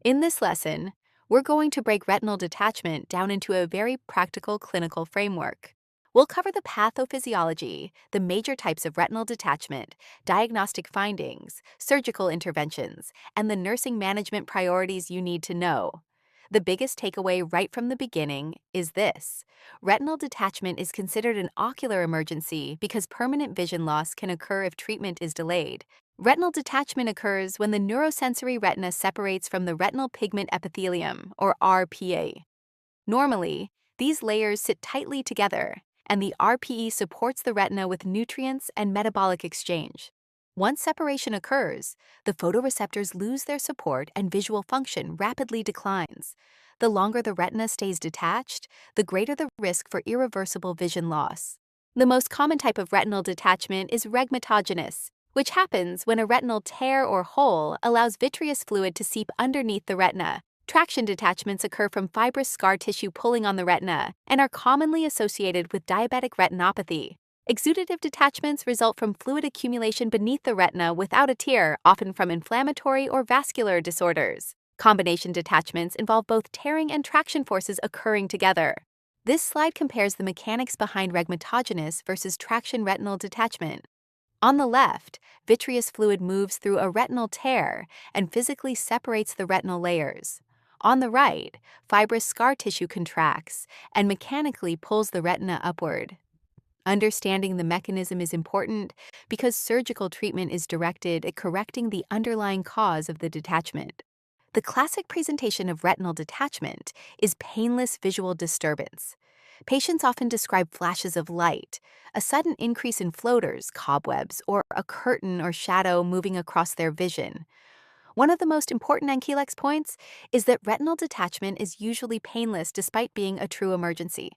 In this lesson, we're going to break retinal detachment down into a very practical clinical framework. We'll cover the pathophysiology, the major types of retinal detachment, diagnostic findings, surgical interventions, and the nursing management priorities you need to know. The biggest takeaway right from the beginning is this: retinal detachment is considered an ocular emergency because permanent vision loss can occur if treatment is delayed. Retinal detachment occurs when the neurosensory retina separates from the retinal pigment epithelium, or RPE. Normally, these layers sit tightly together, and the RPE supports the retina with nutrients and metabolic exchange. Once separation occurs, the photoreceptors lose their support and visual function rapidly declines. The longer the retina stays detached, the greater the risk for irreversible vision loss. The most common type of retinal detachment is rhegmatogenous, which happens when a retinal tear or hole allows vitreous fluid to seep underneath the retina. Traction detachments occur from fibrous scar tissue pulling on the retina and are commonly associated with diabetic retinopathy. Exudative detachments result from fluid accumulation beneath the retina without a tear, often from inflammatory or vascular disorders. Combination detachments involve both tearing and traction forces occurring together. This slide compares the mechanics behind rhegmatogenous versus traction retinal detachment. On the left, vitreous fluid moves through a retinal tear and physically separates the retinal layers. On the right, fibrous scar tissue contracts and mechanically pulls the retina upward. Understanding the mechanism is important because surgical treatment is directed at correcting the underlying cause of the detachment. The classic presentation of retinal detachment is painless visual disturbance. Patients often describe flashes of light, a sudden increase in floaters, cobwebs, or a curtain or shadow moving across their vision. One of the most important Ankilex points is that retinal detachment is usually painless despite being a true emergency.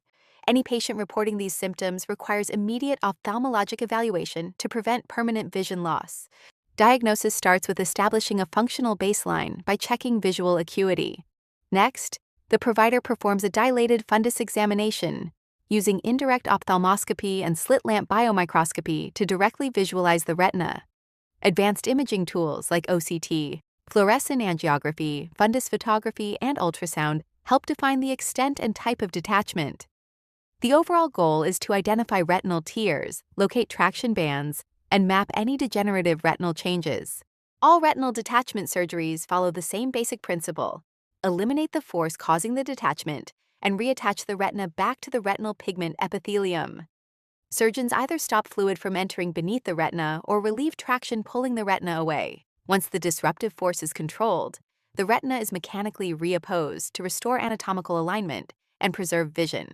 Any patient reporting these symptoms requires immediate ophthalmologic evaluation to prevent permanent vision loss. Diagnosis starts with establishing a functional baseline by checking visual acuity. Next, the provider performs a dilated fundus examination using indirect ophthalmoscopy and slit lamp biomicroscopy to directly visualize the retina. Advanced imaging tools like OCT, fluorescent angiography, fundus photography, and ultrasound help define the extent and type of detachment. The overall goal is to identify retinal tears, locate traction bands, and map any degenerative retinal changes. All retinal detachment surgeries follow the same basic principle: eliminate the force causing the detachment and reattach the retina back to the retinal pigment epithelium. Surgeons either stop fluid from entering beneath the retina or relieve traction pulling the retina away. Once the disruptive force is controlled, the retina is mechanically reapposed to restore anatomical alignment and preserve vision.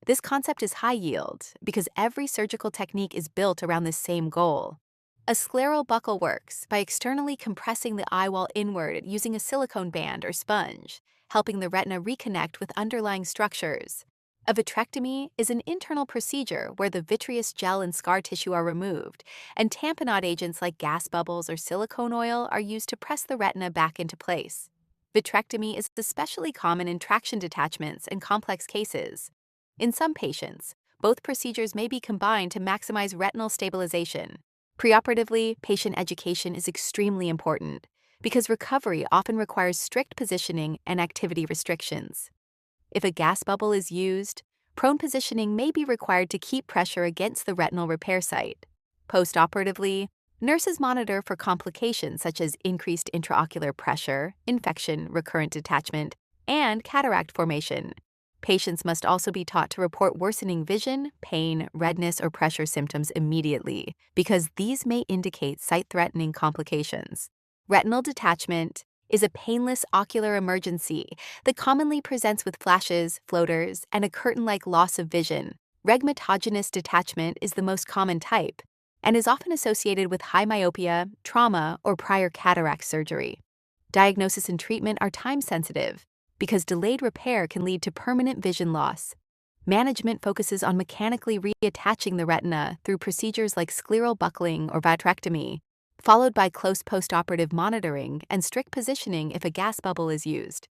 This concept is high yield because every surgical technique is built around this same goal. A scleral buckle works by externally compressing the eye wall inward using a silicone band or sponge, helping the retina reconnect with underlying structures. A vitrectomy is an internal procedure where the vitreous gel and scar tissue are removed, and tamponade agents like gas bubbles or silicone oil are used to press the retina back into place. Vitrectomy is especially common in traction detachments and complex cases. In some patients, both procedures may be combined to maximize retinal stabilization. Preoperatively, patient education is extremely important because recovery often requires strict positioning and activity restrictions. If a gas bubble is used, prone positioning may be required to keep pressure against the retinal repair site. Postoperatively, nurses monitor for complications such as increased intraocular pressure, infection, recurrent detachment, and cataract formation. Patients must also be taught to report worsening vision, pain, redness, or pressure symptoms immediately because these may indicate sight-threatening complications. Retinal detachment is a painless ocular emergency that commonly presents with flashes, floaters, and a curtain-like loss of vision. Rhegmatogenous detachment is the most common type and is often associated with high myopia, trauma, or prior cataract surgery. Diagnosis and treatment are time-sensitive because delayed repair can lead to permanent vision loss. Management focuses on mechanically reattaching the retina through procedures like scleral buckling or vitrectomy, followed by close postoperative monitoring and strict positioning if a gas bubble is used.